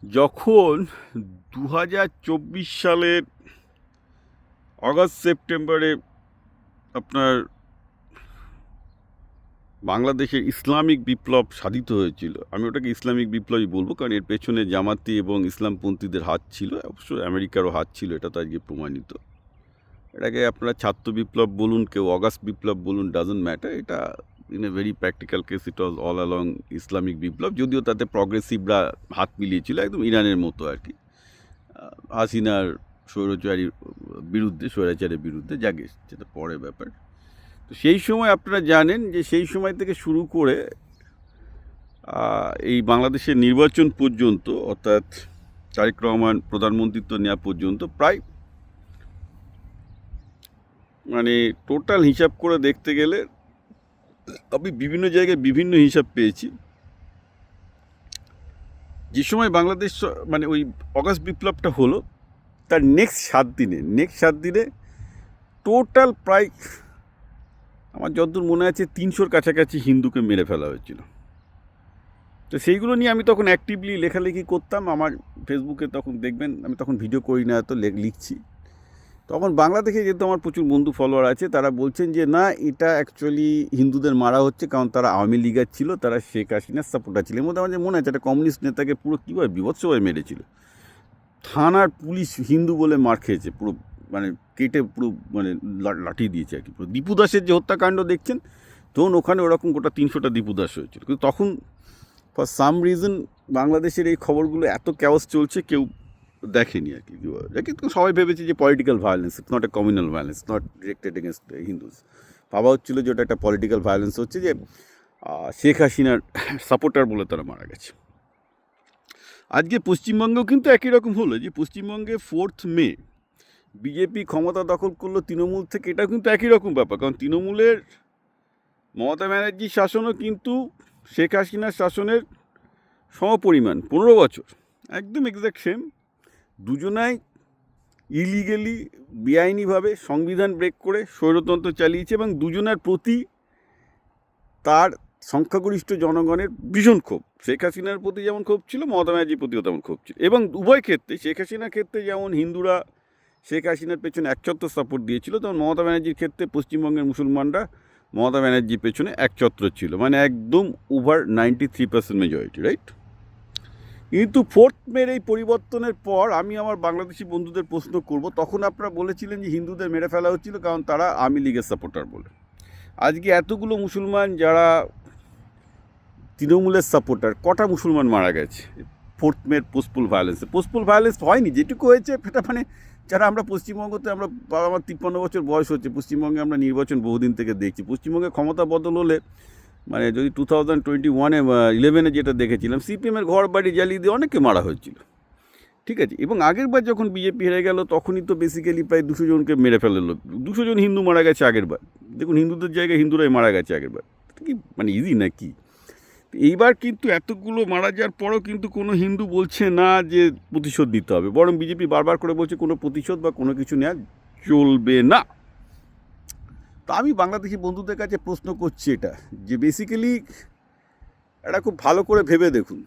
যখন 2024 সালের আগস্ট সেপ্টেম্বরে আপনার বাংলাদেশের ইসলামিক বিপ্লব সাধিত হয়েছিল, আমি ওটাকে ইসলামিক বিপ্লবই বলবো, কারণ এর পেছনে জামাতি এবং ইসলামপন্থীদের হাত ছিল, অবশ্য আমেরিকারও হাত ছিল, এটা তো আজকে প্রমাণিত। এটাকে আপনারা ছাত্র বিপ্লব বলুন, কেউ অগাস্ট বিপ্লব বলুন, ডাজন্ট ম্যাটার। এটা in a very practical case it was all along Islamic বিপ্লব, যদিও তাতে প্রগ্রেসিভরা হাত মিলিয়েছিল, একদম ইরানের মতো আর কি, হাসিনার স্বৈরাচারের বিরুদ্ধে, যাকে সেটা পরের ব্যাপার। তো সেই সময় আপনারা জানেন যে সেই সময় থেকে শুরু করে এই বাংলাদেশের নির্বাচন পর্যন্ত, অর্থাৎ তারেক রহমান প্রধানমন্ত্রিত্ব নেওয়া পর্যন্ত, প্রায় মানে টোটাল হিসাব করে দেখতে গেলে আমি বিভিন্ন জায়গায় বিভিন্ন হিসাব পেয়েছি। যে সময় বাংলাদেশ মানে ওই অগাস্ট বিপ্লবটা হলো, তার নেক্সট 7 দিনে টোটাল প্রায় আমার যতদূর মনে আছে 300-র কাছাকাছি হিন্দুকে মেরে ফেলা হয়েছিল। তো সেইগুলো নিয়ে আমি তখন অ্যাক্টিভলি লেখালেখি করতাম। আমার ফেসবুকে তখন দেখবেন আমি তখন ভিডিও করি না, তো লিখছি। তখন বাংলা থেকে যেহেতু আমার প্রচুর বন্ধু ফলোয়ার আছে, তারা বলছেন যে না, এটা অ্যাকচুয়ালি হিন্দুদের মারা হচ্ছে, কারণ তারা আওয়ামী লীগের ছিল, তারা শেখ হাসিনার সাপোর্টার ছিল। এর মধ্যে আমার মনে আছে একটা কমিউনিস্ট নেতাকে পুরো কীভাবে বিভৎসভাবে মেরেছিল, থানার পুলিশ হিন্দু বলে মার খেয়েছে, পুরো মানে কেটে পুরো মানে লাঠি দিয়েছে আর কি। পুরো দীপু দাসের যে হত্যাকাণ্ড দেখছেন, তখন ওখানে ওরকম গোটা 300টা দীপু দাস হয়েছিল। কিন্তু তখন ফর সাম রিজন বাংলাদেশের এই খবরগুলো এত ক্যাওস চলছে, কেউ দেখেনি আর কি। কিন্তু সবাই ভেবেছে যে political violence, it's not a communal violence, not directed against Hindus. ভাবা হচ্ছিলো যে ওটা একটা পলিটিক্যাল ভায়োলেন্স হচ্ছে, যে শেখ হাসিনার সাপোর্টার বলে তারা মারা গেছে। আজকে পশ্চিমবঙ্গেও কিন্তু একই রকম হলো, যে পশ্চিমবঙ্গে 4th মে বিজেপি ক্ষমতা দখল করলো তৃণমূল থেকে। এটাও কিন্তু একই রকম ব্যাপার, কারণ তৃণমূলের মমতা ব্যানার্জির শাসনও কিন্তু শেখ হাসিনার শাসনের সমপরিমাণ, 15 বছর, একদম এক্স্যাক্ট সেম। দুজনাই ইলিগেলি, বেআইনিভাবে সংবিধান ব্রেক করে স্বৈরতন্ত্র চালিয়েছে, এবং দুজনের প্রতি তার সংখ্যাগরিষ্ঠ জনগণের ভীষণ ক্ষোভ। শেখ হাসিনার প্রতি যেমন ক্ষোভ ছিল, মমতা ব্যানার্জির প্রতিও তেমন ক্ষোভ ছিল। এবং উভয় ক্ষেত্রে, শেখ হাসিনার ক্ষেত্রে যেমন হিন্দুরা শেখ হাসিনার পেছনে একছত্র সাপোর্ট দিয়েছিল, তেমন মমতা ব্যানার্জির ক্ষেত্রে পশ্চিমবঙ্গের মুসলমানরা মমতা ব্যানার্জির পেছনে একছত্র ছিল, মানে একদম ওভার 93% মেজরিটি, রাইট? কিন্তু 4th মের এই পরিবর্তনের পর আমি আমার বাংলাদেশি বন্ধুদের প্রশ্ন করব, তখন আপনারা বলেছিলেন যে হিন্দুদের মেরে ফেলা হচ্ছিল কারণ তারা আওয়ামী লীগের সাপোর্টার বলে। আজকে এতগুলো মুসলমান যারা তৃণমূলের সাপোর্টার, কটা মুসলমান মারা গেছে 4th মের পোস্টপুল ভায়োলেন্সে? পোস্টপুল ভায়োলেন্স হয়নি, যেটুকু হয়েছে সেটা মানে যারা আমরা পশ্চিমবঙ্গতে, আমরা আমার 53 বছর বয়স হচ্ছে, পশ্চিমবঙ্গে আমরা নির্বাচন বহুদিন থেকে দেখছি। পশ্চিমবঙ্গে ক্ষমতা বদল হলে, মানে যদি 2011-এ যেটা দেখেছিলাম, সিপিএমের ঘর বাড়ি জ্বালিয়ে দিয়ে অনেকে মারা হয়েছিল, ঠিক আছে? এবং আগের বার যখন বিজেপি হেরে গেল, তখনই তো বেসিক্যালি প্রায় 200 জনকে মেরে ফেললো। 200 জন হিন্দু মারা গেছে আগের বার। দেখুন, হিন্দুদের জায়গায় হিন্দুরাই মারা গেছে আগের বার। কি মানে ইজি নাকি? এইবার কিন্তু এতগুলো মারা যাওয়ার পরও কিন্তু কোনো হিন্দু বলছে না যে প্রতিশোধ নিতে হবে, বরং বিজেপি বারবার করে বলছে কোনো প্রতিশোধ বা কোনো কিছু নেওয়া চলবে না। তো আমি বাংলাদেশি বন্ধুদের কাছে প্রশ্ন করছি এটা, যে বেসিক্যালি এটা খুব ভালো করে ভেবে দেখুন,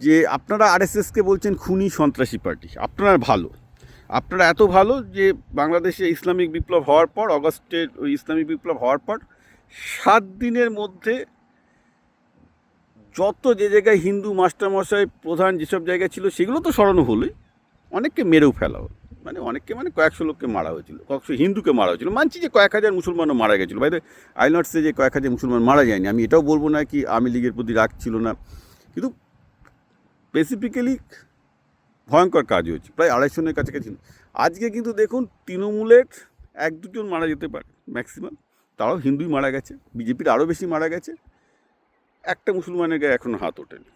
যে আপনারা আরএসএসকে বলছেন খুনি সন্ত্রাসী পার্টি। আপনারা এত ভালো যে বাংলাদেশে ইসলামিক বিপ্লব হওয়ার পর, অগস্টের ওই ইসলামিক বিপ্লব হওয়ার পর 7 দিনের মধ্যে যত যে জায়গায় হিন্দু মাস্টারমশাই প্রধান যেসব জায়গায় ছিল, সেগুলো তো সরানো হলোই, অনেককে মেরেও ফেলা হলো। অনেককে মানে কয়েকশো লোককে মারা হয়েছিল, কয়েকশো হিন্দুকে মারা হয়েছিল। মানছি যে কয়েক হাজার মুসলমানও মারা গেছিলো। বাইরে আই নট সে যে কয়েক হাজার মুসলমান মারা যায়নি, আমি এটাও বলবো না কি আওয়ামী লীগের প্রতি রাগ ছিল না, কিন্তু স্পেসিফিক্যালি ভয়ঙ্কর কাজ হয়েছে, প্রায় 250 জনের কাছাকাছি। আজকে কিন্তু দেখুন, তৃণমূলের 1-2 জন মারা যেতে পারে ম্যাক্সিমাম, তারাও হিন্দুই মারা গেছে। বিজেপির আরও বেশি মারা গেছে, একটা মুসলমানের গায়ে এখনও হাত ওঠেনি,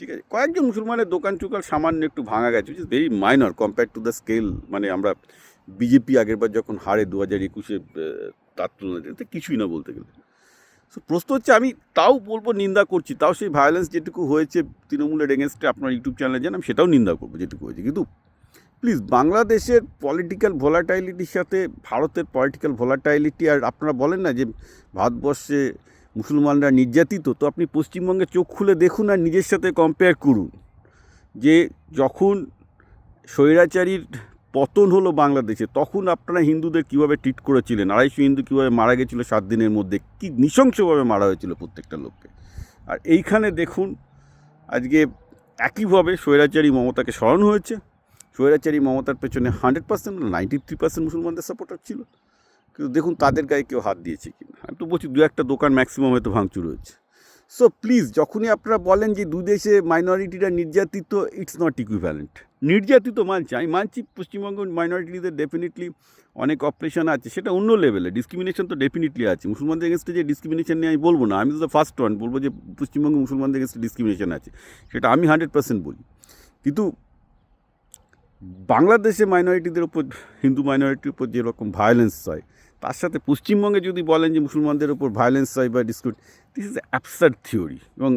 ঠিক আছে? কয়েকজন মুসলমানের দোকান চুকাল সামান্য একটু ভাঙা গেছে, which is very minor compare to the scale. মানে আমরা বিজেপি আগেরবার যখন হারে 2021-এ, তার তুলনায় কিছুই না বলতে গেলে। সো প্রশ্ন হচ্ছে, আমি তাও বলবো নিন্দা করছি, তাও সেই ভায়োলেন্স যেটুকু হয়েছে তৃণমূলের এগেনস্টে, আপনার ইউটিউব চ্যানেলে যান, আমি সেটাও নিন্দা করবো যেটুকু হয়েছে। কিন্তু প্লিজ, বাংলাদেশের পলিটিক্যাল ভোলাটাইলিটির সাথে ভারতের পলিটিক্যাল ভোলাটাইলিটি, আর আপনারা বলেন না যে ভারতবর্ষে মুসলমানরা নির্যাতিত, তো আপনি পশ্চিমবঙ্গে চোখ খুলে দেখুন আর নিজের সাথে কম্পেয়ার করুন। যে যখন স্বৈরাচারীর পতন হলো বাংলাদেশে, তখন আপনারা হিন্দুদের কীভাবে ট্রিট করেছিলেন, 250 হিন্দু কীভাবে মারা গেছিলো 7 দিনের মধ্যে, কি নৃশংসভাবে মারা হয়েছিল প্রত্যেকটা লোককে। আর এইখানে দেখুন আজকে একইভাবে স্বৈরাচারী মমতাকে স্মরণ হয়েছে। স্বৈরাচারী মমতার পেছনে 100% 93% মুসলমানদের সাপোর্টার ছিল, কিন্তু দেখুন তাদের গায়ে কেউ হাত দিয়েছে কিনা। আমি তো বলছি 2-1টা দোকান ম্যাক্সিমাম হয়তো ভাঙচুর হয়েছে। সো প্লিজ, যখনই আপনারা বলেন যে দুই দেশে মাইনরিটিরা নির্যাতিত, ইটস নট ইকুইভ্যালেন্ট। নির্যাতিত মানছি, আমি মানছি পশ্চিমবঙ্গ মাইনরিটিদের ডেফিনেটলি অনেক অপারেশন আছে, সেটা অন্য লেভেলে। ডিসক্রিমিনেশন তো ডেফিনেটলি আছে, মুসলমানদের এগেনস্টে যে ডিসক্রিমিনেশন নিয়ে আমি বলবো না, আমি তো ফার্স্ট ওয়ান বলবো যে পশ্চিমবঙ্গে মুসলমানদের এগেনস্টে ডিসক্রিমিনেশন আছে, সেটা আমি 100% বলি। কিন্তু বাংলাদেশে মাইনরিটিদের উপর, হিন্দু মাইনরিটির উপর যেরকম ভায়োলেন্স হয়, তার সাথে পশ্চিমবঙ্গে যদি বলেন যে মুসলমানদের উপর ভায়োলেন্স হয় বা discriminate, this is absurd theory. এবং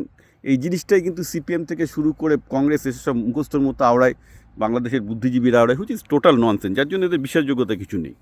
এই জিনিসটাই কিন্তু সিপিএম থেকে শুরু করে কংগ্রেস এসব মুখস্থর মতো আওড়ায়, বাংলাদেশের বুদ্ধিজীবীরা আওড়ায়, হুইচ ইজ টোটাল ননসেন্স, যার জন্য এদের বিশ্বাসযোগ্যতা কিছু নেই।